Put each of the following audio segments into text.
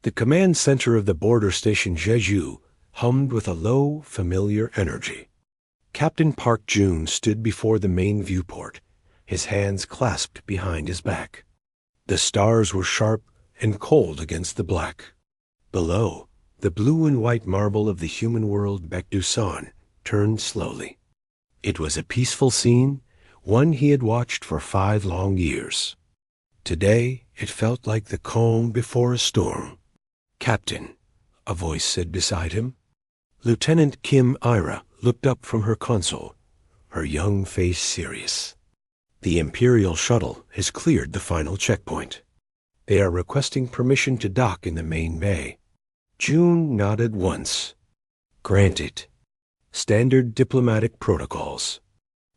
The command center of the border station Jeju hummed with a low, familiar energy. Captain Park Jun stood before the main viewport, his hands clasped behind his back. The stars were sharp and cold against the black. Below, the blue and white marble of the human world Baekdusan turned slowly. It was a peaceful scene, one he had watched for 5 long years. Today, it felt like the calm before a storm. "Captain," a voice said beside him. Lieutenant Kim Ira looked up from her console, her young face serious. "The Imperial shuttle has cleared the final checkpoint. They are requesting permission to dock in the main bay." June nodded once. "Granted. Standard diplomatic protocols.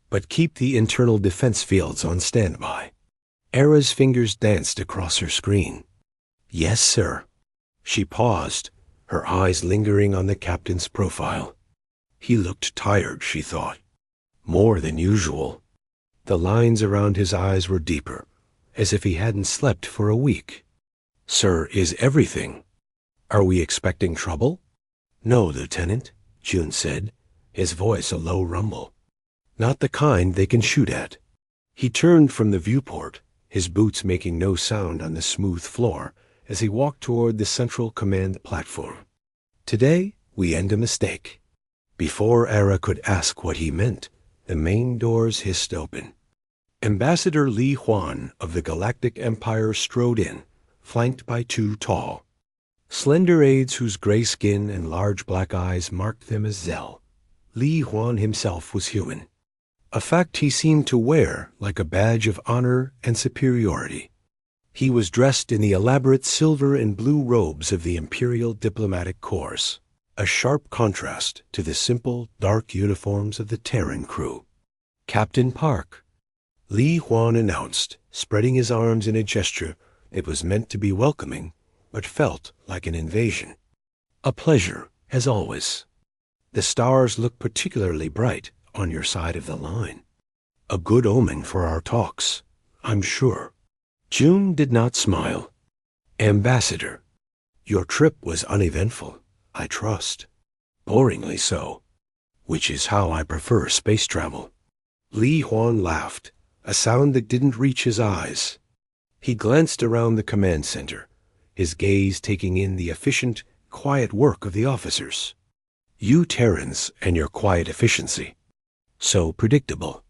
But keep the internal defense fields on standby." Era's fingers danced across her screen. "Yes, sir." She paused, her eyes lingering on the captain's profile. He looked tired, she thought. More than usual. The lines around his eyes were deeper, as if he hadn't slept for a week. "Sir, is everything? Are we expecting trouble?" "No, Lieutenant," June said, his voice a low rumble. "Not the kind they can shoot at." He turned from the viewport, his boots making no sound on the smooth floor, as he walked toward the central command platform. "Today, we end a mistake." Before Era could ask what he meant, the main doors hissed open. Ambassador Li Huan of the Galactic Empire strode in, flanked by 2 tall, slender aides whose gray skin and large black eyes marked them as Zell. Li Huan himself was human, a fact he seemed to wear like a badge of honor and superiority. He was dressed in the elaborate silver and blue robes of the Imperial Diplomatic Corps, a sharp contrast to the simple, dark uniforms of the Terran crew. "Captain Park," Li Huan announced, spreading his arms in a gesture that was meant to be welcoming, but felt like an invasion. "A pleasure, as always. The stars look particularly bright on your side of the line. A good omen for our talks, I'm sure." June did not smile. "Ambassador, your trip was uneventful, I trust. Boringly so, which is how I prefer space travel." Li Huan laughed, a sound that didn't reach his eyes. He glanced around the command center, his gaze taking in the efficient, quiet work of the officers. "You Terrans and your quiet efficiency. So predictable,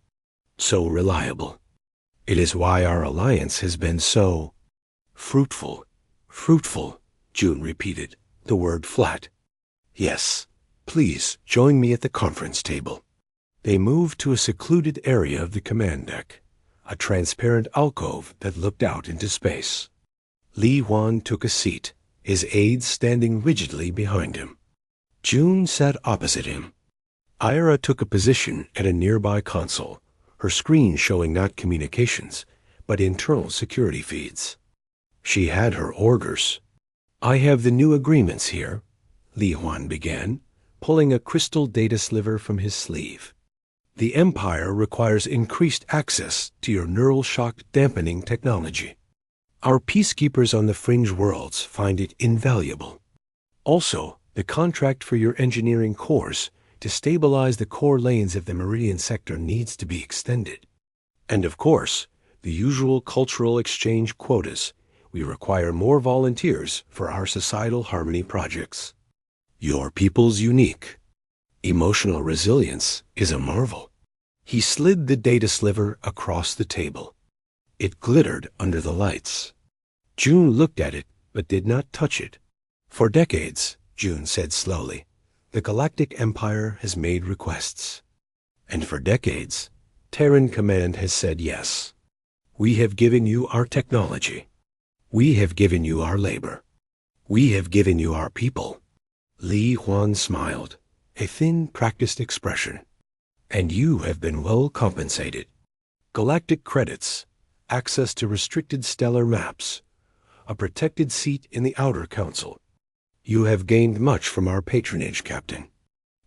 so reliable. It is why our alliance has been so fruitful." "Fruitful," June repeated, the word flat. "Yes, please join me at the conference table." They moved to a secluded area of the command deck, a transparent alcove that looked out into space. Li Huan took a seat, his aides standing rigidly behind him. June sat opposite him. Ira took a position at a nearby console, her screen showing not communications, but internal security feeds. She had her orders. "I have the new agreements here," Li Huan began, pulling a crystal data sliver from his sleeve. "The Empire requires increased access to your neural shock dampening technology. Our peacekeepers on the fringe worlds find it invaluable. Also, the contract for your engineering cores to stabilize the core lanes of the Meridian sector needs to be extended. And of course, the usual cultural exchange quotas. We require more volunteers for our societal harmony projects. Your people's unique. Emotional resilience is a marvel." He slid the data sliver across the table. It glittered under the lights. June looked at it, but did not touch it. "For decades," June said slowly, "the Galactic Empire has made requests. And for decades, Terran Command has said yes. We have given you our technology. We have given you our labor. We have given you our people." Li Huan smiled, a thin, practiced expression. "And you have been well compensated. Galactic credits, access to restricted stellar maps, a protected seat in the Outer Council. You have gained much from our patronage, Captain.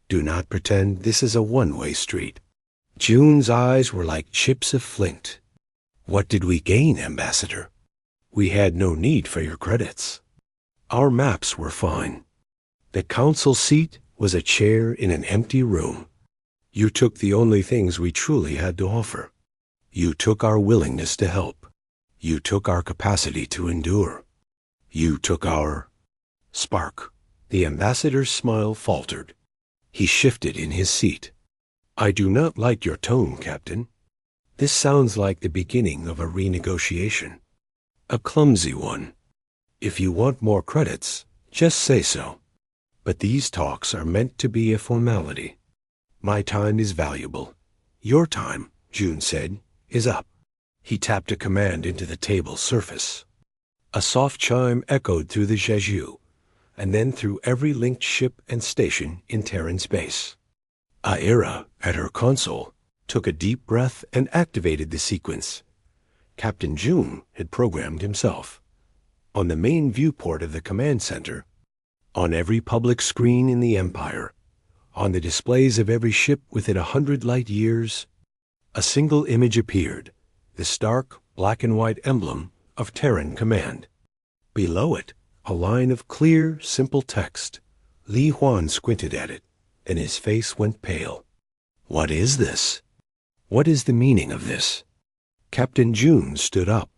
Do not pretend this is a one-way street." June's eyes were like chips of flint. "What did we gain, Ambassador? We had no need for your credits." Our maps were fine. The council seat was a chair in an empty room. You took the only things we truly had to offer. You took our willingness to help. You took our capacity to endure. You took our spark. The ambassador's smile faltered. He shifted in his seat. I do not like your tone, Captain. This sounds like the beginning of a renegotiation. A clumsy one. If you want more credits, just say so. But these talks are meant to be a formality. My time is valuable. Your time, June said, is up. He tapped a command into the table's surface. A soft chime echoed through the Jeju, and then through every linked ship and station in Terran space. Aira, at her console, took a deep breath and activated the sequence. Captain June had programmed himself. On the main viewport of the command center, on every public screen in the Empire, on the displays of every ship within 100 light years, a single image appeared, the stark black and white emblem of Terran Command. Below it, a line of clear, simple text. Li Huan squinted at it, and his face went pale. What is this? What is the meaning of this? Captain June stood up.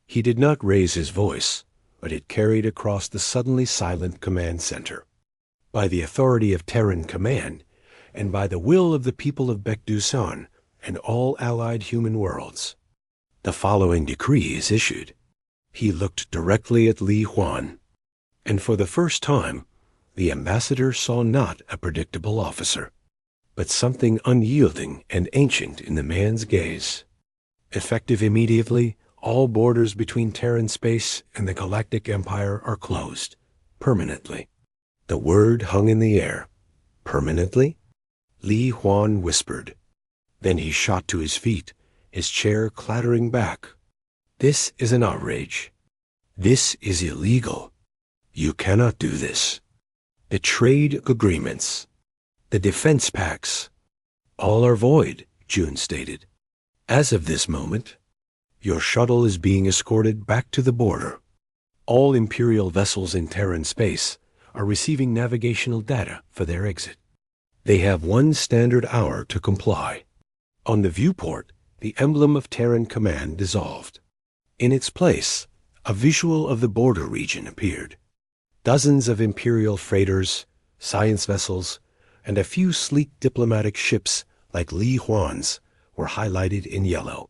He did not raise his voice, but it carried across the suddenly silent command center. By the authority of Terran Command, and by the will of the people of Bekdusan and all allied human worlds, the following decree is issued. He looked directly at Li Huan, and for the first time, the ambassador saw not a predictable officer, but something unyielding and ancient in the man's gaze. Effective immediately, all borders between Terran space and the Galactic Empire are closed, permanently. The word hung in the air. Permanently? Li Huan whispered. Then he shot to his feet, his chair clattering back. This is an outrage. This is illegal. You cannot do this. The trade agreements, the defense pacts, all are void, June stated. As of this moment, your shuttle is being escorted back to the border. All Imperial vessels in Terran space are receiving navigational data for their exit. They have 1 standard hour to comply. On the viewport, the emblem of Terran Command dissolved. In its place, a visual of the border region appeared. Dozens of Imperial freighters, science vessels, and a few sleek diplomatic ships like Li Huan's were highlighted in yellow.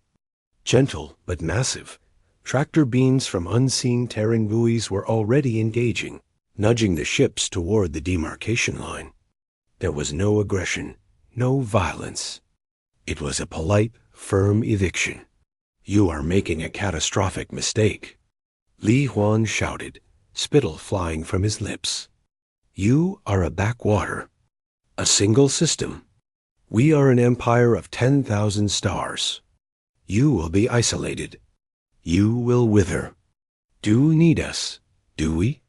Gentle but massive, tractor beams from unseen Terran buoys were already engaging, nudging the ships toward the demarcation line. There was no aggression, no violence. It was a polite, firm eviction. You are making a catastrophic mistake. Li Huan shouted, spittle flying from his lips. You are a backwater. A single system. We are an empire of 10,000 stars. You will be isolated. You will wither. Do we need us, do we?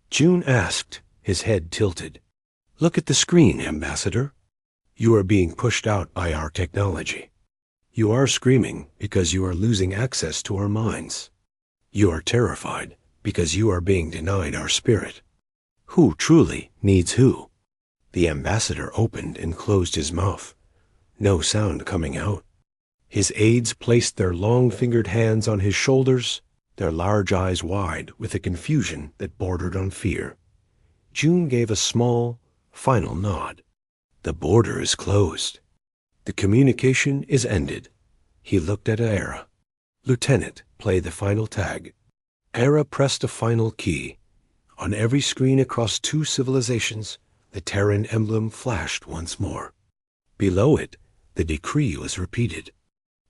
June asked, his head tilted. Look at the screen, Ambassador. You are being pushed out by our technology. You are screaming because you are losing access to our minds. You are terrified because you are being denied our spirit. Who truly needs who? The ambassador opened and closed his mouth. No sound coming out. His aides placed their long-fingered hands on his shoulders, their large eyes wide with a confusion that bordered on fear. June gave a small, final nod. The border is closed. The communication is ended. He looked at Aira. Lieutenant, play the final tag. Aira pressed a final key. On every screen across 2 civilizations, the Terran emblem flashed once more. Below it, the decree was repeated.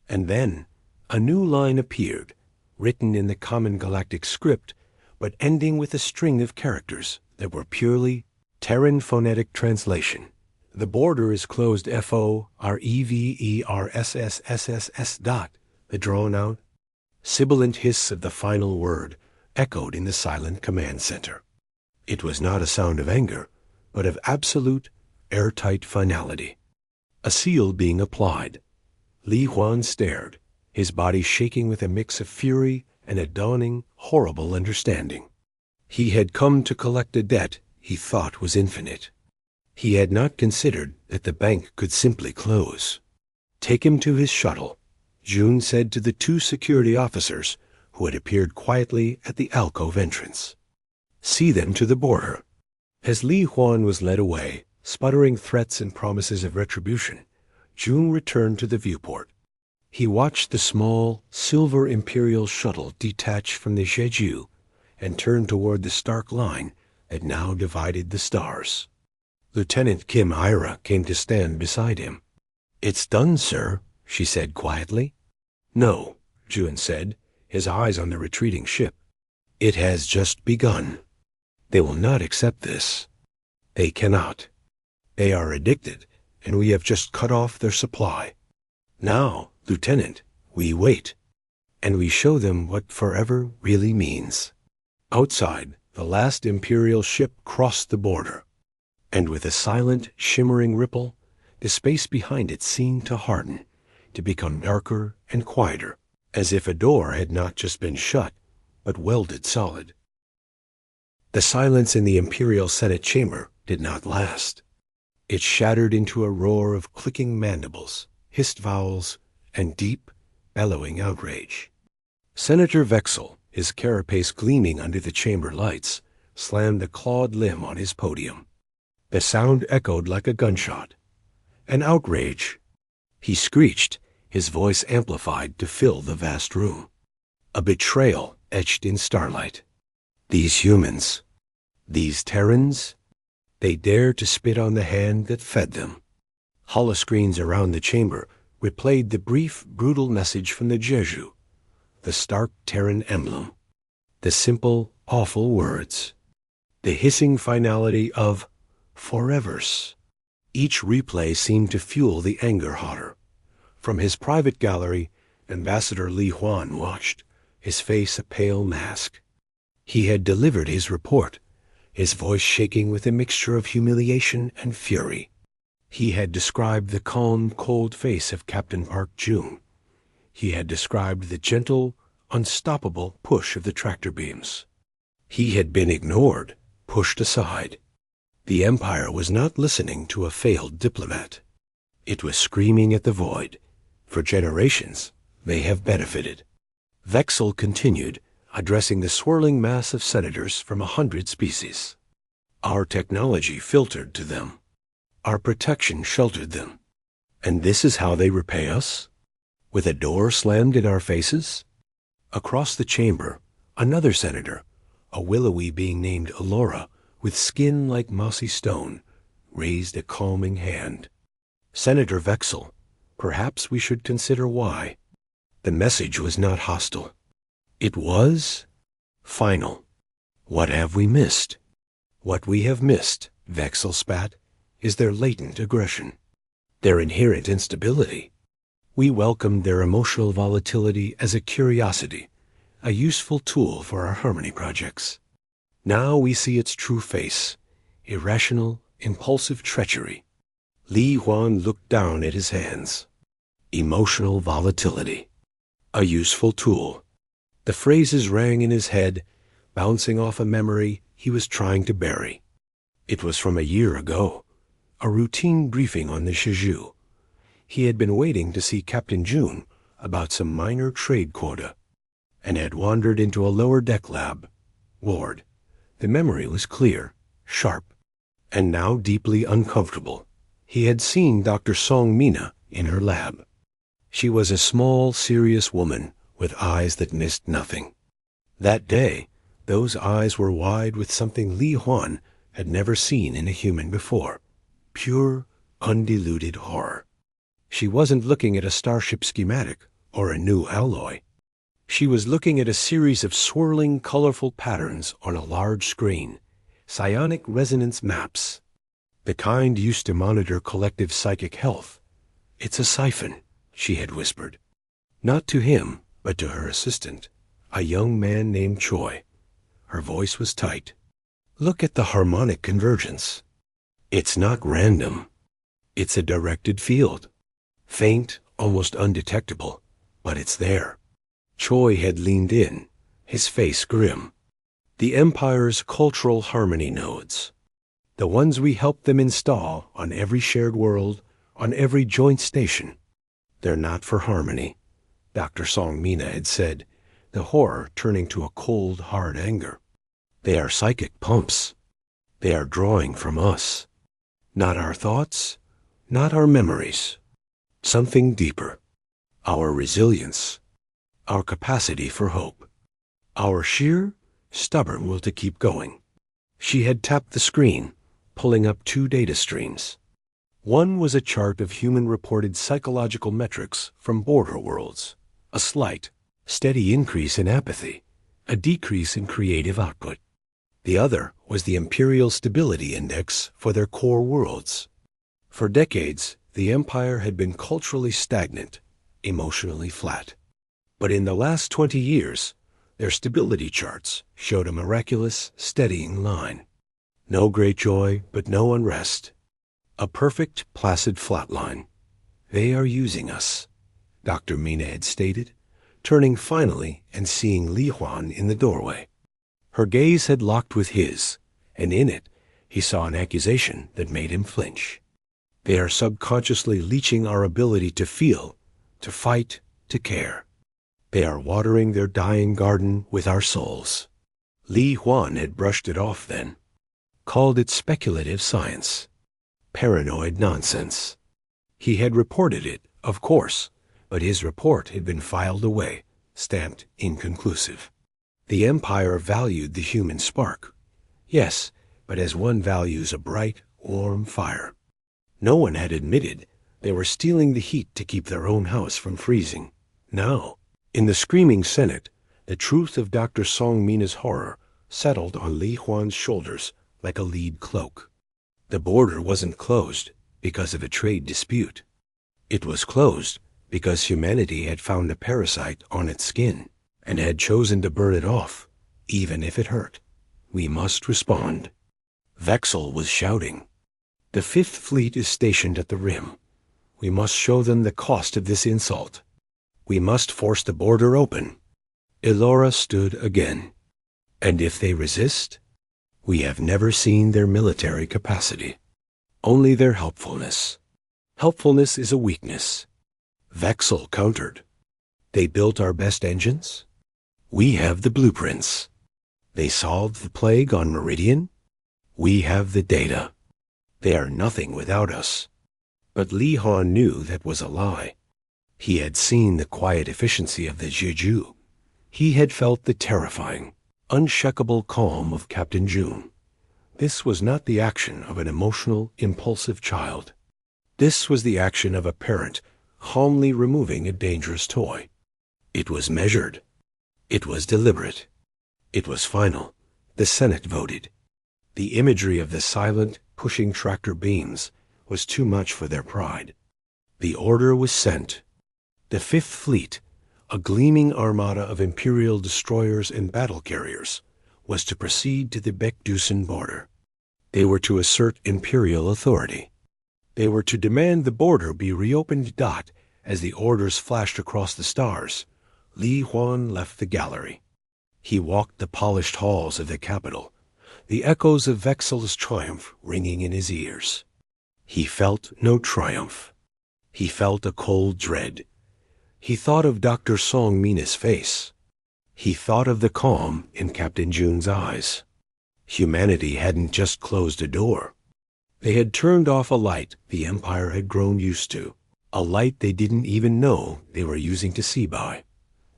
And then, a new line appeared, written in the common galactic script, but ending with a string of characters that were purely Terran phonetic translation. The border is closed FOREVERSSSS dot. The drawn-out, sibilant hiss of the final word echoed in the silent command center. It was not a sound of anger, but of absolute, airtight finality. A seal being applied. Li Huan stared, his body shaking with a mix of fury and a dawning, horrible understanding. He had come to collect a debt he thought was infinite. He had not considered that the bank could simply close. "Take him to his shuttle," June said to the two security officers who had appeared quietly at the alcove entrance. "See them to the border." As Li Huan was led away, sputtering threats and promises of retribution, June returned to the viewport. He watched the small, silver Imperial shuttle detach from the Jeju and turn toward the stark line that now divided the stars. Lieutenant Kim Ira came to stand beside him. "It's done, sir," she said quietly. "No," June said, his eyes on the retreating ship. "It has just begun. They will not accept this. They cannot. They are addicted, and we have just cut off their supply. Now, Lieutenant, we wait, and we show them what forever really means." Outside, the last Imperial ship crossed the border, and with a silent, shimmering ripple, the space behind it seemed to harden, to become darker and quieter, as if a door had not just been shut, but welded solid. The silence in the Imperial Senate chamber did not last. It shattered into a roar of clicking mandibles, hissed vowels, and deep, bellowing outrage. Senator Vexel, his carapace gleaming under the chamber lights, slammed a clawed limb on his podium. The sound echoed like a gunshot. An outrage. He screeched, his voice amplified to fill the vast room. A betrayal etched in starlight. These humans, these Terrans, they dared to spit on the hand that fed them. Holoscreens around the chamber replayed the brief, brutal message from the Jeju, the stark Terran emblem, the simple, awful words, the hissing finality of Foreverssssss. Each replay seemed to fuel the anger hotter. From his private gallery, Ambassador Li Huan watched, his face a pale mask. He had delivered his report, his voice shaking with a mixture of humiliation and fury. He had described the calm, cold face of Captain Park June. He had described the gentle, unstoppable push of the tractor beams. He had been ignored, pushed aside. The Empire was not listening to a failed diplomat. It was screaming at the void. For generations, they have benefited. Vexel continued, addressing the swirling mass of senators from 100 species. Our technology filtered to them. Our protection sheltered them. And this is how they repay us? With a door slammed in our faces? Across the chamber, another senator, a willowy being named Alora, with skin like mossy stone, raised a calming hand. "Senator Vexel, perhaps we should consider why." The message was not hostile. It was final. What have we missed? What we have missed, Vexel spat, is their latent aggression, their inherent instability. We welcomed their emotional volatility as a curiosity, a useful tool for our harmony projects. Now we see its true face, irrational, impulsive treachery. Li Huan looked down at his hands. Emotional volatility. A useful tool. The phrases rang in his head, bouncing off a memory he was trying to bury. It was from a year ago, a routine briefing on the Jeju. He had been waiting to see Captain June about some minor trade quota, and had wandered into a lower deck lab. Ward. The memory was clear, sharp, and now deeply uncomfortable. He had seen Dr. Song Mina in her lab. She was a small, serious woman with eyes that missed nothing. That day, those eyes were wide with something Li Huan had never seen in a human before. Pure, undiluted horror. She wasn't looking at a starship schematic or a new alloy. She was looking at a series of swirling, colorful patterns on a large screen, psionic resonance maps, the kind used to monitor collective psychic health. "It's a siphon," she had whispered. Not to him, but to her assistant, a young man named Choi. Her voice was tight. "Look at the harmonic convergence. It's not random. It's a directed field. Faint, almost undetectable, but it's there." Choi had leaned in, his face grim. The Empire's cultural harmony nodes. The ones we help them install on every shared world, on every joint station. They're not for harmony, Dr. Song Mina had said, the horror turning to a cold, hard anger. They are psychic pumps. They are drawing from us. Not our thoughts, not our memories. Something deeper. Our resilience. Our capacity for hope. Our sheer, stubborn will to keep going. She had tapped the screen, pulling up 2 data streams. One was a chart of human-reported psychological metrics from border worlds. A slight, steady increase in apathy, a decrease in creative output. The other was the Imperial Stability Index for their core worlds. For decades, the Empire had been culturally stagnant, emotionally flat. But in the last 20 years, their stability charts showed a miraculous, steadying line. No great joy, but no unrest. A perfect, placid flatline. They are using us, Dr. Mina had stated, turning finally and seeing Li Huan in the doorway. Her gaze had locked with his, and in it he saw an accusation that made him flinch. They are subconsciously leeching our ability to feel, to fight, to care. They are watering their dying garden with our souls. Li Huan had brushed it off then, called it speculative science, paranoid nonsense. He had reported it, of course, but his report had been filed away, stamped inconclusive. The Empire valued the human spark. Yes, but as one values a bright, warm fire. No one had admitted they were stealing the heat to keep their own house from freezing. No. In the screaming Senate, the truth of Dr. Song Mina's horror settled on Li Huan's shoulders like a lead cloak. The border wasn't closed because of a trade dispute. It was closed because humanity had found a parasite on its skin and had chosen to burn it off, even if it hurt. We must respond. Vexel was shouting. The Fifth Fleet is stationed at the rim. We must show them the cost of this insult. We must force the border open. Elora stood again. And if they resist, we have never seen their military capacity, only their helpfulness. Helpfulness is a weakness. Vexel countered. They built our best engines. We have the blueprints. They solved the plague on Meridian. We have the data. They are nothing without us. But Li Huan knew that was a lie. He had seen the quiet efficiency of the Jeju. He had felt the terrifying, unshakable calm of Captain June. This was not the action of an emotional, impulsive child. This was the action of a parent calmly removing a dangerous toy. It was measured. It was deliberate. It was final. The Senate voted. The imagery of the silent, pushing tractor beams was too much for their pride. The order was sent. The Fifth Fleet, a gleaming armada of Imperial destroyers and battle carriers, was to proceed to the Bekdusan border. They were to assert Imperial authority. They were to demand the border be reopened. As the orders flashed across the stars, Li Huan left the gallery. He walked the polished halls of the capital, the echoes of Vexel's triumph ringing in his ears. He felt no triumph. He felt a cold dread. He thought of Dr. Song Mina's face. He thought of the calm in Captain June's eyes. Humanity hadn't just closed a door. They had turned off a light the Empire had grown used to, a light they didn't even know they were using to see by.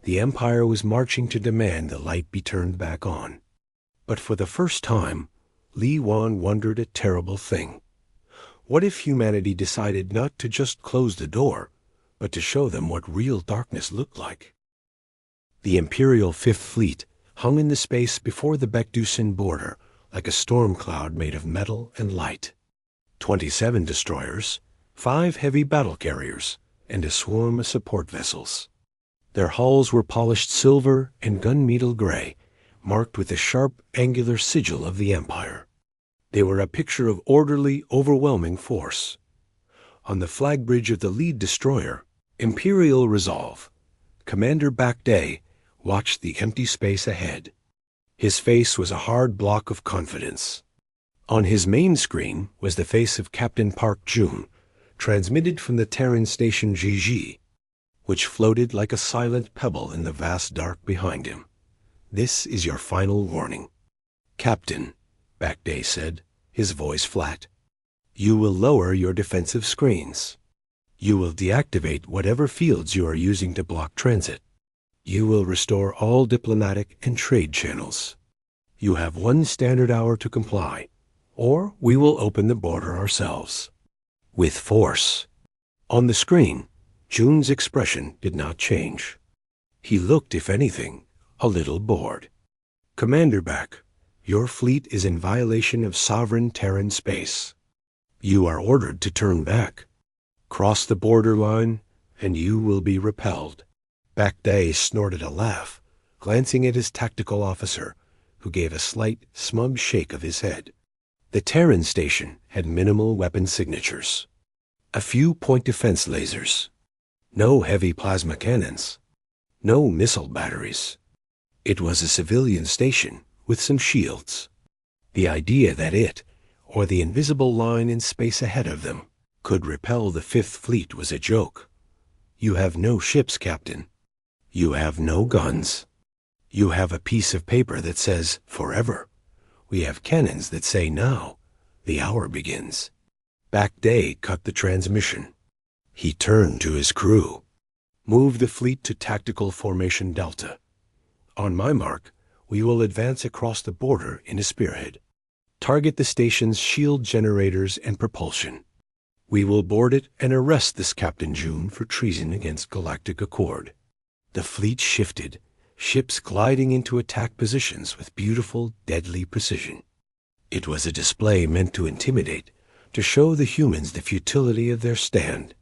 The Empire was marching to demand the light be turned back on. But for the first time, Li Huan wondered a terrible thing. What if humanity decided not to just close the door, but to show them what real darkness looked like? The Imperial Fifth Fleet hung in the space before the Bekdusan border like a storm cloud made of metal and light. 27 destroyers, 5 heavy battle carriers, and a swarm of support vessels. Their hulls were polished silver and gunmetal gray, marked with the sharp, angular sigil of the Empire. They were a picture of orderly, overwhelming force. On the flag bridge of the lead destroyer, Imperial Resolve, Commander Back Day watched the empty space ahead. His face was a hard block of confidence. On his main screen was the face of Captain Park Jun, transmitted from the Terran station Gigi, which floated like a silent pebble in the vast dark behind him. "This is your final warning, Captain," Backday said, his voice flat. "You will lower your defensive screens. You will deactivate whatever fields you are using to block transit. You will restore all diplomatic and trade channels. You have 1 standard hour to comply, or we will open the border ourselves. With force." On the screen, Jun's expression did not change. He looked, if anything, a little bored. "Commander Back, your fleet is in violation of sovereign Terran space. You are ordered to turn back. Cross the borderline, and you will be repelled." Backday snorted a laugh, glancing at his tactical officer, who gave a slight, smug shake of his head. The Terran station had minimal weapon signatures. A few point defense lasers. No heavy plasma cannons. No missile batteries. It was a civilian station with some shields. The idea that it, or the invisible line in space ahead of them, could repel the Fifth Fleet was a joke. You have no ships, Captain. You have no guns. You have a piece of paper that says forever. We have cannons that say now. The hour begins. Backday cut the transmission. He turned to his crew. "Move the fleet to tactical formation Delta. On my mark, we will advance across the border in a spearhead. Target the station's shield generators and propulsion. We will board it and arrest this Captain Jun for treason against Galactic Accord." The fleet shifted, ships gliding into attack positions with beautiful, deadly precision. It was a display meant to intimidate, to show the humans the futility of their stand.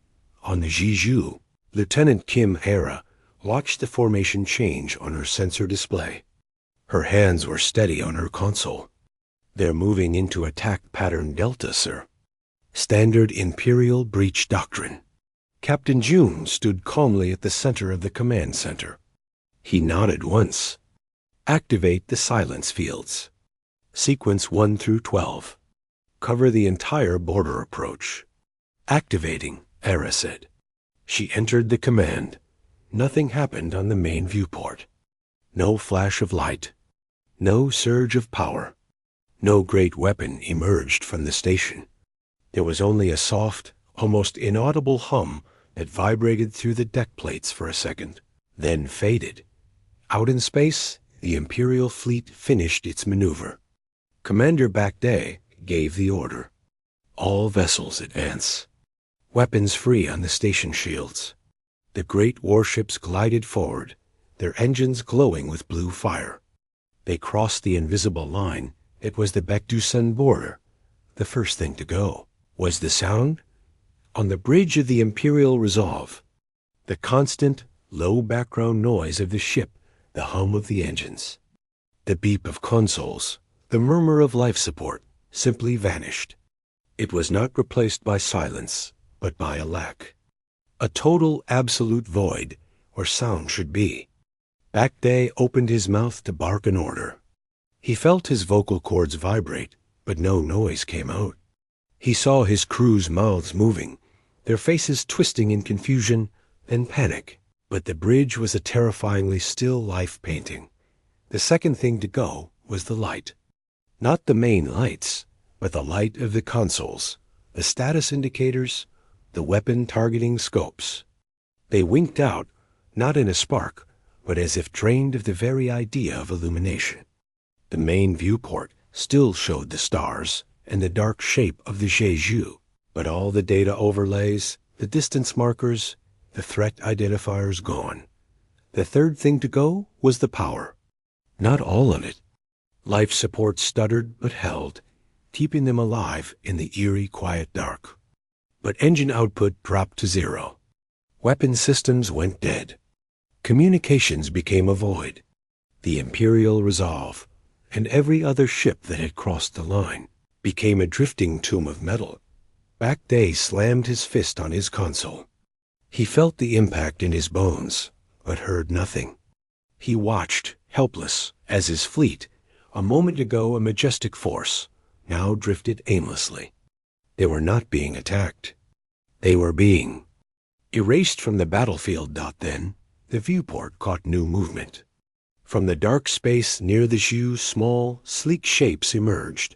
On the Jeju, Lieutenant Kim Hera watched the formation change on her sensor display. Her hands were steady on her console. "They're moving into attack pattern Delta, sir. Standard Imperial breach doctrine." Captain Jun stood calmly at the center of the command center. He nodded once. "Activate the silence fields. Sequence 1 through 12. Cover the entire border approach." "Activating," Hera said. She entered the command. Nothing happened on the main viewport. No flash of light. No surge of power. No great weapon emerged from the station. There was only a soft, almost inaudible hum that vibrated through the deck plates for a second, then faded. Out in space, the Imperial fleet finished its maneuver. Commander Backday gave the order. "All vessels advance. Weapons free on the station shields." The great warships glided forward, their engines glowing with blue fire. They crossed the invisible line. It was the Baekdusan border. The first thing to go was the sound on the bridge of the Imperial Resolve. The constant, low background noise of the ship, the hum of the engines. The beep of consoles, the murmur of life support, simply vanished. It was not replaced by silence, but by a lack. A total, absolute void, where sound should be. Backday opened his mouth to bark an order. He felt his vocal cords vibrate, but no noise came out. He saw his crew's mouths moving, their faces twisting in confusion and panic. But the bridge was a terrifyingly still life painting. The second thing to go was the light. Not the main lights, but the light of the consoles, the status indicators, the weapon targeting scopes. They winked out, not in a spark, but as if drained of the very idea of illumination. The main viewport still showed the stars and the dark shape of the Jeju, but all the data overlays, the distance markers, the threat identifiers gone. The third thing to go was the power. Not all of it. Life support stuttered but held, keeping them alive in the eerie, quiet dark. But engine output dropped to 0. Weapon systems went dead. Communications became a void. The Imperial Resolve, and every other ship that had crossed the line, became a drifting tomb of metal. Backday slammed his fist on his console. He felt the impact in his bones, but heard nothing. He watched, helpless, as his fleet, A moment ago a majestic force, now drifted aimlessly. They were not being attacked. They were being erased from the battlefield. Then, the viewport caught new movement. From the dark space near the Zhu, small, sleek shapes emerged.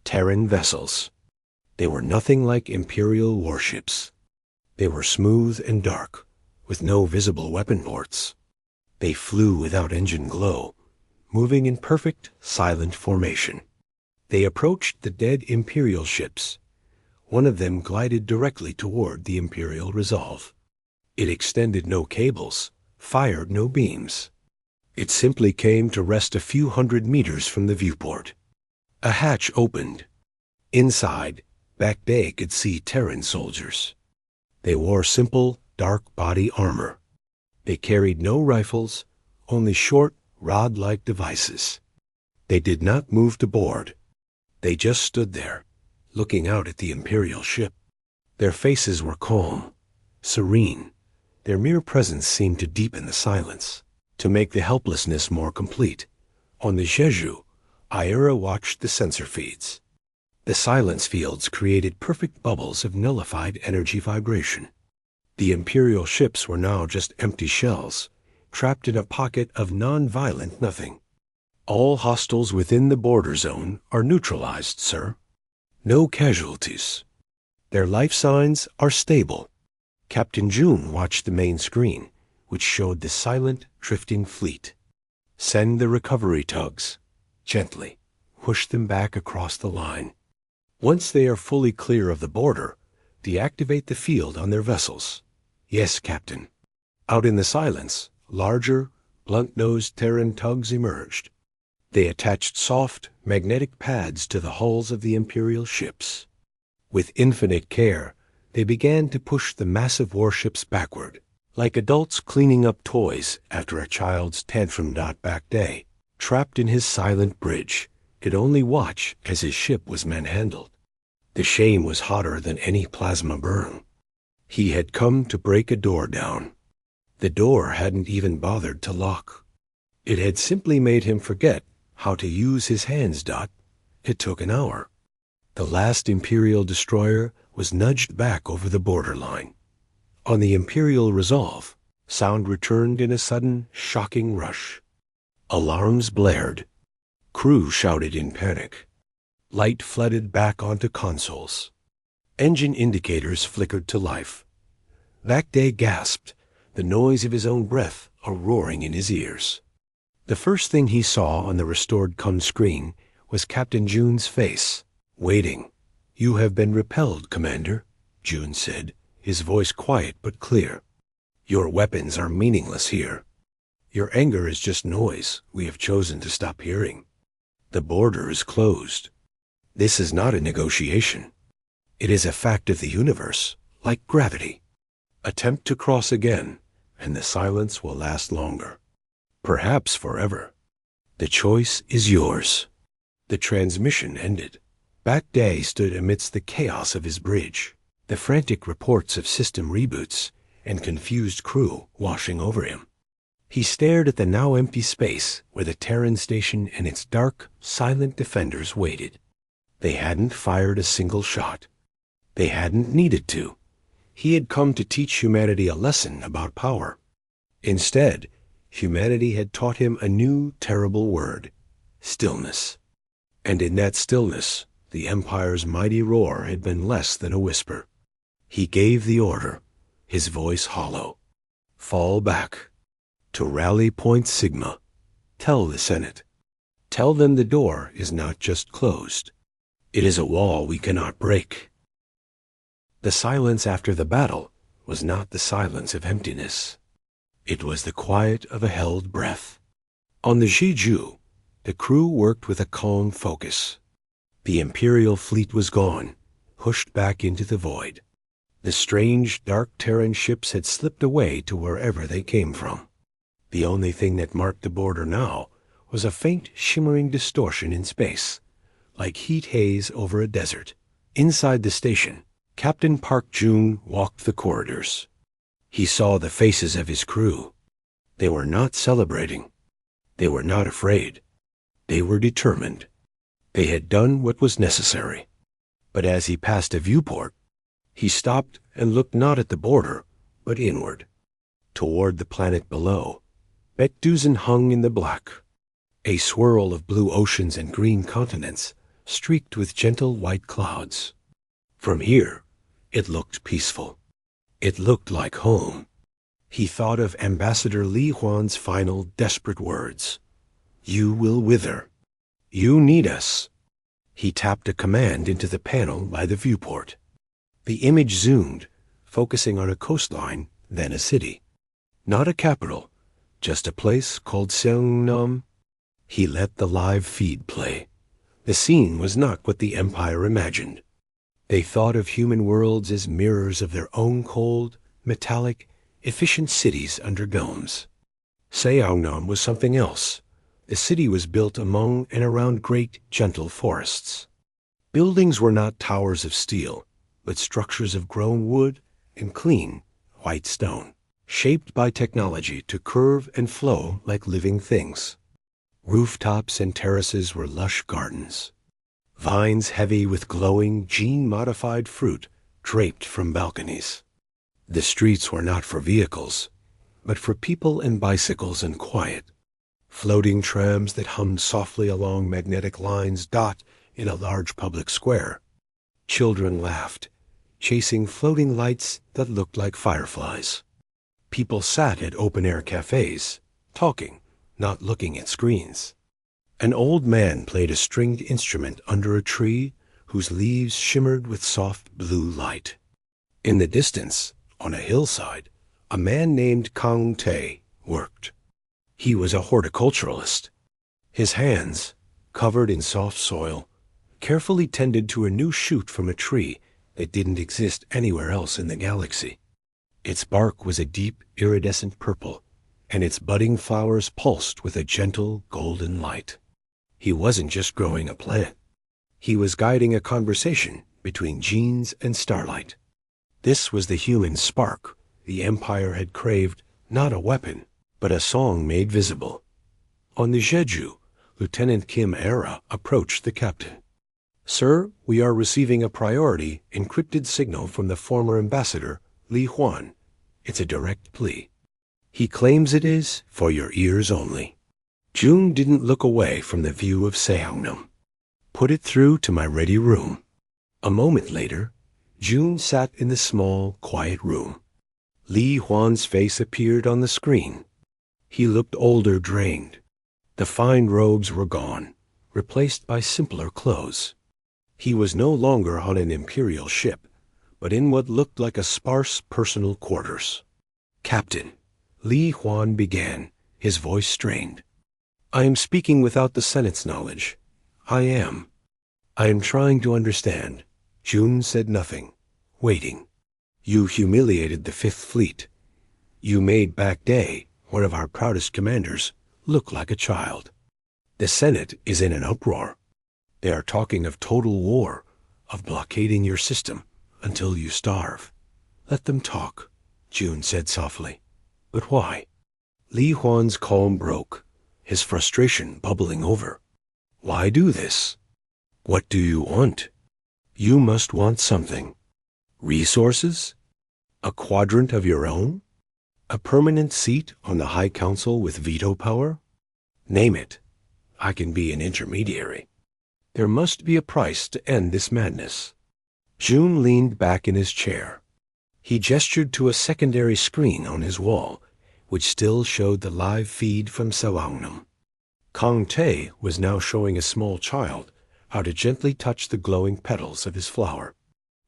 Terran vessels. They were nothing like Imperial warships. They were smooth and dark, with no visible weapon ports. They flew without engine glow, moving in perfect, silent formation. They approached the dead Imperial ships. One of them glided directly toward the Imperial Resolve. It extended no cables, fired no beams. It simply came to rest a few hundred meters from the viewport. A hatch opened. Inside, Back Day could see Terran soldiers. They wore simple, dark body armor. They carried no rifles, only short, rod-like devices. They did not move to board. They just stood there, looking out at the Imperial ship. Their faces were calm, serene. Their mere presence seemed to deepen the silence, to make the helplessness more complete. On the Jeju, Ira watched the sensor feeds. The silence fields created perfect bubbles of nullified energy vibration. The Imperial ships were now just empty shells, trapped in a pocket of non-violent nothing. All hostiles within the border zone are neutralized, sir. No casualties. Their life signs are stable. Captain June watched the main screen, which showed the silent, drifting fleet. Send the recovery tugs. Gently. Push them back across the line. Once they are fully clear of the border, deactivate the field on their vessels. Yes, Captain. Out in the silence, larger, blunt-nosed Terran tugs emerged. They attached soft, magnetic pads to the hulls of the Imperial ships. With infinite care, they began to push the massive warships backward, like adults cleaning up toys after a child's tantrum. Back Day, trapped in his silent bridge, could only watch as his ship was manhandled. The shame was hotter than any plasma burn. He had come to break a door down. The door hadn't even bothered to lock. It had simply made him forget how to use his hands. It took an hour. The last Imperial destroyer was nudged back over the borderline. On the Imperial Resolve, sound returned in a sudden, shocking rush. Alarms blared. Crew shouted in panic. Light flooded back onto consoles. Engine indicators flickered to life. Back Day gasped, the noise of his own breath a roaring in his ears. The first thing he saw on the restored COM screen was Captain June's face, waiting. You have been repelled, Commander, June said, his voice quiet but clear. Your weapons are meaningless here. Your anger is just noise we have chosen to stop hearing. The border is closed. This is not a negotiation. It is a fact of the universe, like gravity. Attempt to cross again, and the silence will last longer. Perhaps forever. The choice is yours. The transmission ended. Back Day stood amidst the chaos of his bridge, the frantic reports of system reboots, and confused crew washing over him. He stared at the now empty space where the Terran station and its dark, silent defenders waited. They hadn't fired a single shot. They hadn't needed to. He had come to teach humanity a lesson about power. Instead, humanity had taught him a new, terrible word: stillness. And in that stillness, the Empire's mighty roar had been less than a whisper. He gave the order, his voice hollow. Fall back. To rally Point Sigma. Tell the Senate. Tell them the door is not just closed. It is a wall we cannot break. The silence after the battle was not the silence of emptiness. It was the quiet of a held breath. On the Jeju, the crew worked with a calm focus. The Imperial fleet was gone, pushed back into the void. The strange, dark Terran ships had slipped away to wherever they came from. The only thing that marked the border now was a faint, shimmering distortion in space, like heat haze over a desert. Inside the station, Captain Park June walked the corridors. He saw the faces of his crew. They were not celebrating. They were not afraid. They were determined. They had done what was necessary. But as he passed a viewport, he stopped and looked not at the border, but inward, toward the planet below. Betusen hung in the black, a swirl of blue oceans and green continents, streaked with gentle white clouds. From here, it looked peaceful. It looked like home. He thought of Ambassador Li Huan's final desperate words. You will wither. You need us. He tapped a command into the panel by the viewport. The image zoomed, focusing on a coastline, then a city. Not a capital, just a place called Seongnam. He let the live feed play. The scene was not what the Empire imagined. They thought of human worlds as mirrors of their own cold, metallic, efficient cities under domes. Seongnam was something else. The city was built among and around great, gentle forests. Buildings were not towers of steel, but structures of grown wood and clean, white stone, shaped by technology to curve and flow like living things. Rooftops and terraces were lush gardens. Vines heavy with glowing, gene-modified fruit draped from balconies. The streets were not for vehicles, but for people and bicycles and quiet. Floating trams that hummed softly along magnetic lines dot in a large public square. Children laughed, chasing floating lights that looked like fireflies. People sat at open-air cafes, talking, not looking at screens. An old man played a stringed instrument under a tree whose leaves shimmered with soft blue light. In the distance, on a hillside, a man named Kang Tae worked. He was a horticulturalist. His hands, covered in soft soil, carefully tended to a new shoot from a tree that didn't exist anywhere else in the galaxy. Its bark was a deep, iridescent purple, and its budding flowers pulsed with a gentle, golden light. He wasn't just growing a plant. He was guiding a conversation between genes and starlight. This was the human spark the Empire had craved, not a weapon, but a song made visible. On the Jeju, Lieutenant Kim Era approached the captain. Sir, we are receiving a priority encrypted signal from the former ambassador, Li Huan. It's a direct plea. He claims it is for your ears only. June didn't look away from the view of Seongnam. Put it through to my ready room. A moment later, June sat in the small, quiet room. Li Huan's face appeared on the screen. He looked older, drained. The fine robes were gone, replaced by simpler clothes. He was no longer on an imperial ship, but in what looked like a sparse personal quarters. Captain, Li Huan began, his voice strained. I am speaking without the Senate's knowledge. I am trying to understand. June said nothing, waiting. You humiliated the Fifth Fleet. You made Back Day, one of our proudest commanders, look like a child. The Senate is in an uproar. They are talking of total war, of blockading your system until you starve. Let them talk, June said softly. But why? Li Huan's calm broke, his frustration bubbling over. Why do this? What do you want? You must want something. Resources? A quadrant of your own? A permanent seat on the High Council with veto power? Name it. I can be an intermediary. There must be a price to end this madness. June leaned back in his chair. He gestured to a secondary screen on his wall, which still showed the live feed from Seongnam. Kang Tae was now showing a small child how to gently touch the glowing petals of his flower.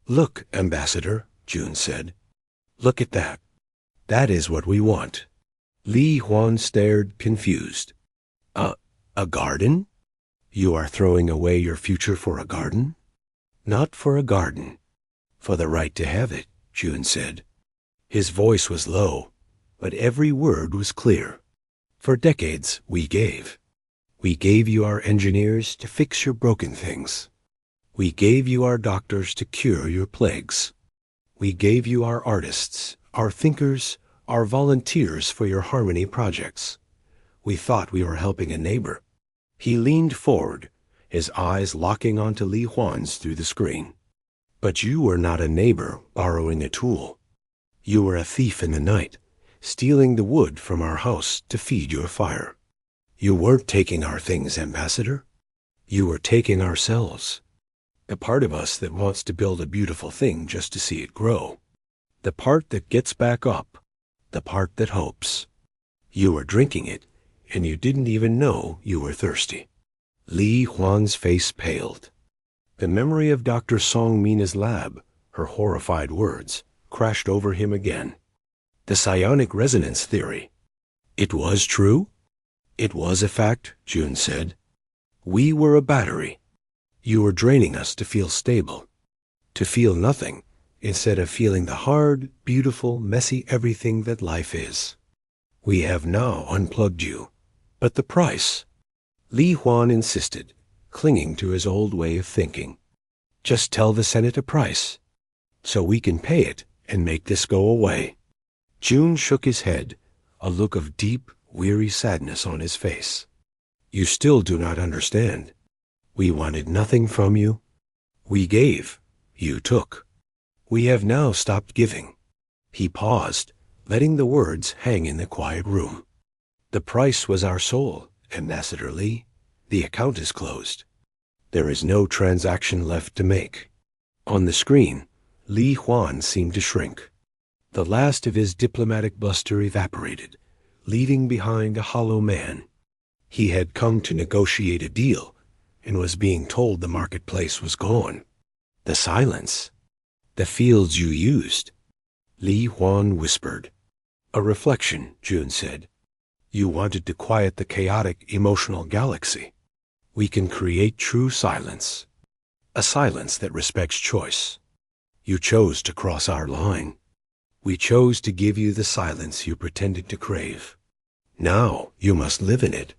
Look, Ambassador, June said. Look at that. That is what we want. Li Huan stared, confused. A garden? You are throwing away your future for a garden? Not for a garden. For the right to have it, June said. His voice was low, but every word was clear. For decades, we gave. We gave you our engineers to fix your broken things. We gave you our doctors to cure your plagues. We gave you our artists, our thinkers, our volunteers for your harmony projects. We thought we were helping a neighbor. He leaned forward, his eyes locking onto Li Huan's through the screen. But you were not a neighbor borrowing a tool. You were a thief in the night, stealing the wood from our house to feed your fire. You weren't taking our things, Ambassador. You were taking ourselves. The part of us that wants to build a beautiful thing just to see it grow. The part that gets back up. The part that hopes. You were drinking it, and you didn't even know you were thirsty. Li Huan's face paled. The memory of Dr. Song Mina's lab, her horrified words, crashed over him again. The psionic resonance theory. It was true? It was a fact, June said. We were a battery. You were draining us to feel stable. To feel nothing, instead of feeling the hard, beautiful, messy everything that life is. We have now unplugged you. But the price? Li Huan insisted, clinging to his old way of thinking. Just tell the Senate a price, so we can pay it and make this go away. June shook his head, a look of deep, weary sadness on his face. You still do not understand. We wanted nothing from you. We gave. You took. We have now stopped giving. He paused, letting the words hang in the quiet room. The price was our soul, Ambassador Li. The account is closed. There is no transaction left to make. On the screen, Li Huan seemed to shrink. The last of his diplomatic bluster evaporated, leaving behind a hollow man. He had come to negotiate a deal and was being told the marketplace was gone. The silence. The fields you used. Li Huan whispered. A reflection, June said. You wanted to quiet the chaotic, emotional galaxy. We can create true silence. A silence that respects choice. You chose to cross our line. We chose to give you the silence you pretended to crave. Now you must live in it.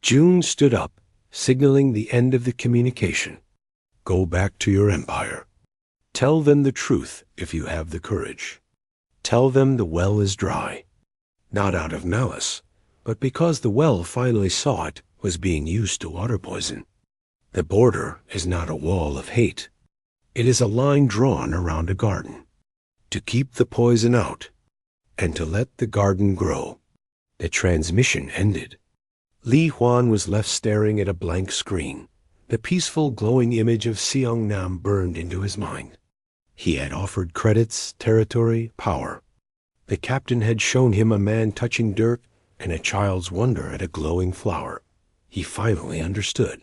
June stood up, signaling the end of the communication. Go back to your empire. Tell them the truth if you have the courage. Tell them the well is dry. Not out of malice, but because the well finally saw it was being used to water poison. The border is not a wall of hate. It is a line drawn around a garden. To keep the poison out, and to let the garden grow. The transmission ended. Li Huan was left staring at a blank screen. The peaceful, glowing image of Seongnam burned into his mind. He had offered credits, territory, power. The captain had shown him a man touching dirt and a child's wonder at a glowing flower. He finally understood.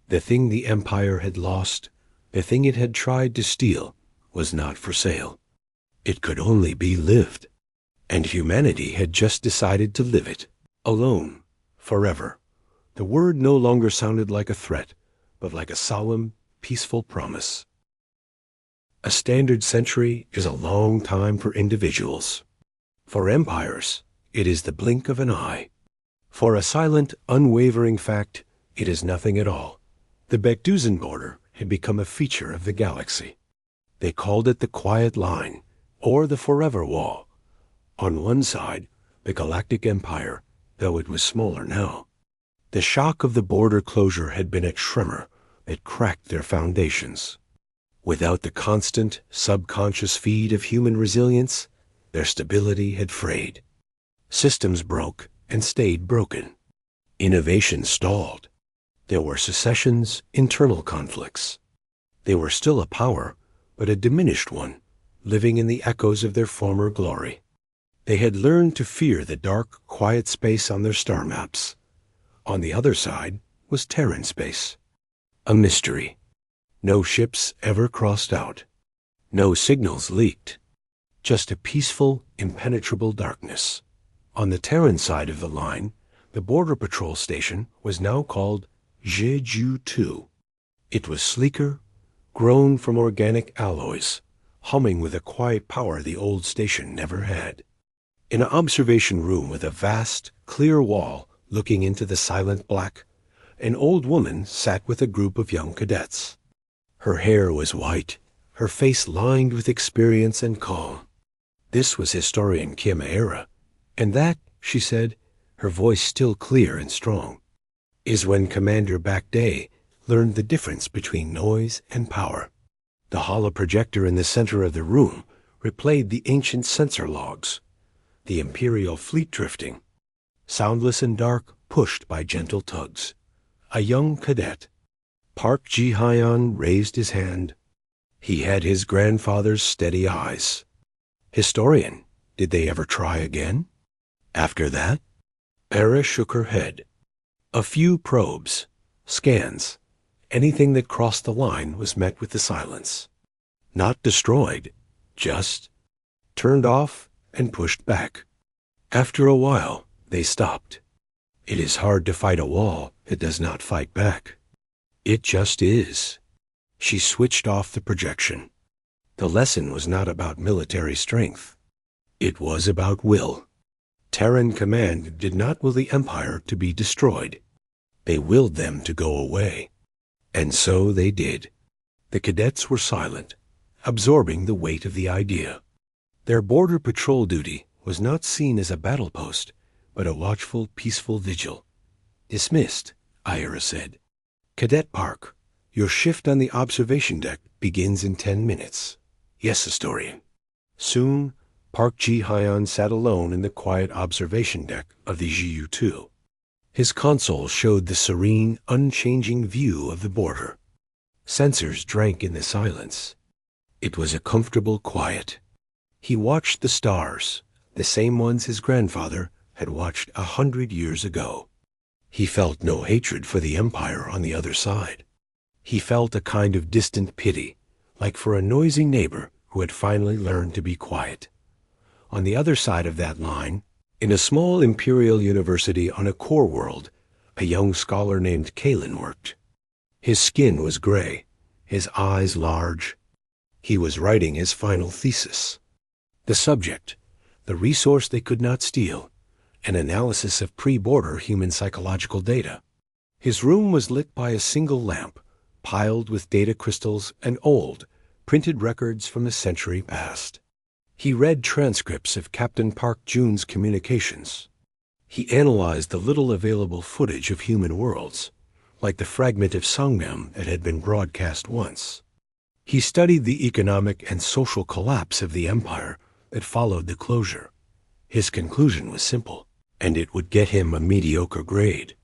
The thing the empire had lost, the thing it had tried to steal, was not for sale. It could only be lived. And humanity had just decided to live it, alone, forever. The word no longer sounded like a threat, but like a solemn, peaceful promise. A standard century is a long time for individuals. For empires, it is the blink of an eye. For a silent, unwavering fact, it is nothing at all. The Baekdusan border had become a feature of the galaxy. They called it the Quiet Line, or the Forever Wall. On one side, the Galactic Empire, though it was smaller now. The shock of the border closure had been a tremor that cracked their foundations. Without the constant, subconscious feed of human resilience, their stability had frayed. Systems broke and stayed broken. Innovation stalled. There were secessions, internal conflicts. They were still a power, but a diminished one, living in the echoes of their former glory. They had learned to fear the dark, quiet space on their star maps. On the other side was Terran space. A mystery. No ships ever crossed out. No signals leaked. Just a peaceful, impenetrable darkness. On the Terran side of the line, the border patrol station was now called Jeju 2. It was sleeker, grown from organic alloys, humming with a quiet power the old station never had. In an observation room with a vast, clear wall looking into the silent black, an old woman sat with a group of young cadets. Her hair was white, her face lined with experience and calm. This was historian Kim Era, and that, she said, her voice still clear and strong. is when Commander Backday learned the difference between noise and power. The holoprojector in the center of the room replayed the ancient sensor logs, the Imperial fleet drifting, soundless and dark, pushed by gentle tugs. A young cadet. Park Ji-hyan raised his hand. He had his grandfather's steady eyes. Historian, did they ever try again? After that? Era shook her head. A few probes, scans, anything that crossed the line was met with the silence. Not destroyed, just turned off and pushed back. After a while, they stopped. It is hard to fight a wall that does not fight back. It just is. She switched off the projection. The lesson was not about military strength. It was about will. Terran Command did not will the Empire to be destroyed. They willed them to go away. And so they did. The cadets were silent, absorbing the weight of the idea. Their border patrol duty was not seen as a battle post, but a watchful, peaceful vigil. Dismissed, Ira said. Cadet Park, your shift on the observation deck begins in 10 minutes. Yes, historian. Soon, Park Ji-hyan sat alone in the quiet observation deck of the GU-2. His console showed the serene, unchanging view of the border. Sensors drank in the silence. It was a comfortable quiet. He watched the stars, the same ones his grandfather had watched 100 years ago. He felt no hatred for the Empire on the other side. He felt a kind of distant pity, like for a noisy neighbor who had finally learned to be quiet. On the other side of that line, in a small imperial university on a core world, a young scholar named Kalen worked. His skin was gray, his eyes large. He was writing his final thesis. The subject, the resource they could not steal, an analysis of pre-border human psychological data. His room was lit by a single lamp, piled with data crystals and old, printed records from the century past. He read transcripts of Captain Park Jun's communications. He analyzed the little available footage of human worlds, like the fragment of Songnam that had been broadcast once. He studied the economic and social collapse of the empire that followed the closure. His conclusion was simple, and it would get him a mediocre grade.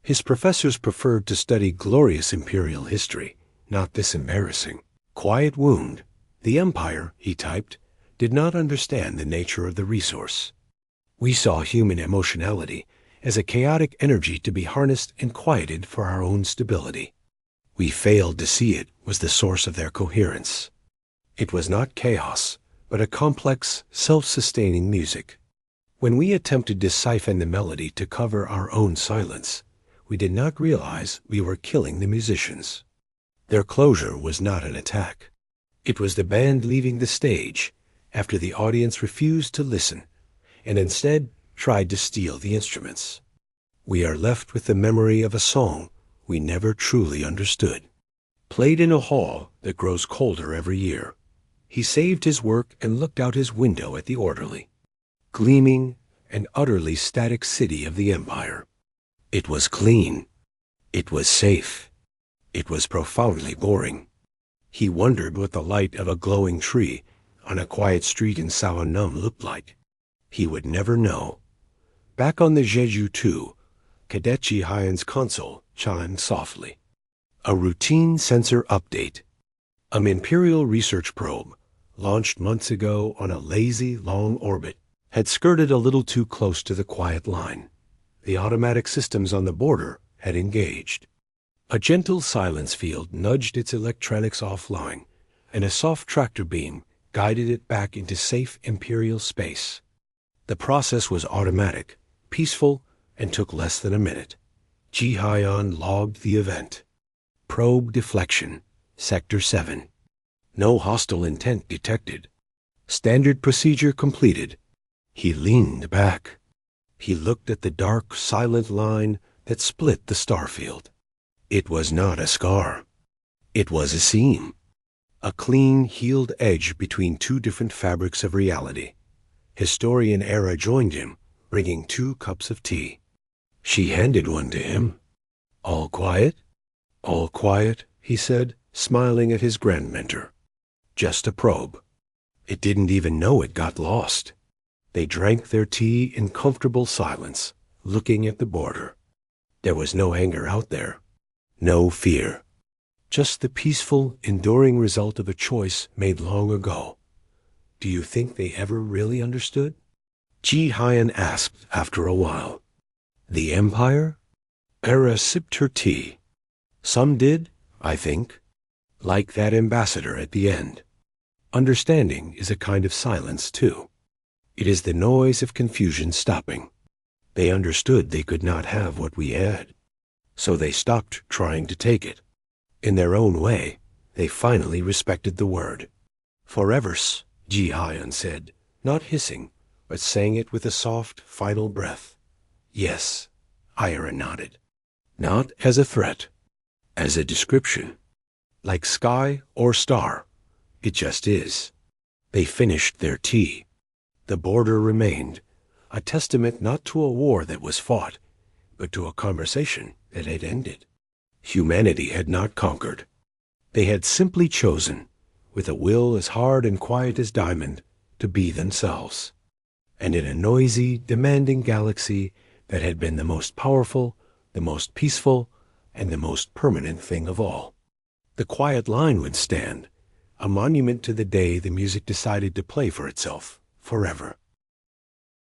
His professors preferred to study glorious imperial history, not this embarrassing, quiet wound. The empire, he typed, did not understand the nature of the resource. We saw human emotionality as a chaotic energy to be harnessed and quieted for our own stability. We failed to see it was the source of their coherence. It was not chaos, but a complex, self-sustaining music. When we attempted to siphon the melody to cover our own silence, we did not realize we were killing the musicians. Their closure was not an attack. It was the band leaving the stage after the audience refused to listen and instead tried to steal the instruments. We are left with the memory of a song we never truly understood. Played in a hall that grows colder every year. He saved his work and looked out his window at the orderly, gleaming and utterly static city of the empire. It was clean. It was safe. It was profoundly boring. He wondered what the light of a glowing tree on a quiet street in Sawanum looked like. He would never know. Back on the Jeju-2, Cadet Ji-hyan's console chimed softly. A routine sensor update. An Imperial research probe, launched months ago on a lazy, long orbit, had skirted a little too close to the quiet line. The automatic systems on the border had engaged. A gentle silence field nudged its electronics offline, and a soft tractor beam guided it back into safe Imperial space. The process was automatic, peaceful, and took less than a minute. Ji-hyan logged the event. Probe deflection, Sector 7. No hostile intent detected. Standard procedure completed. He leaned back. He looked at the dark, silent line that split the starfield. It was not a scar. It was a seam. A clean, healed edge between two different fabrics of reality. Historian Era joined him, bringing 2 cups of tea. She handed one to him. All quiet? All quiet, he said, smiling at his grand mentor. Just a probe. It didn't even know it got lost. They drank their tea in comfortable silence, looking at the border. There was no anger out there. No fear. Just the peaceful, enduring result of a choice made long ago. Do you think they ever really understood? Ji Hyan asked after a while. The Empire? Era sipped her tea. Some did, I think. Like that ambassador at the end. Understanding is a kind of silence, too. It is the noise of confusion stopping. They understood they could not have what we had. So they stopped trying to take it. In their own way, they finally respected the word. Foreverssssss, Ji Hyan said, not hissing, but saying it with a soft, final breath. Yes, Ira nodded. Not as a threat, as a description. Like sky or star. It just is. They finished their tea. The border remained, a testament not to a war that was fought, but to a conversation that had ended. Humanity had not conquered. They had simply chosen, with a will as hard and quiet as diamond, to be themselves. And in a noisy, demanding galaxy that had been the most powerful, the most peaceful, and the most permanent thing of all. The quiet line would stand, a monument to the day the music decided to play for itself forever.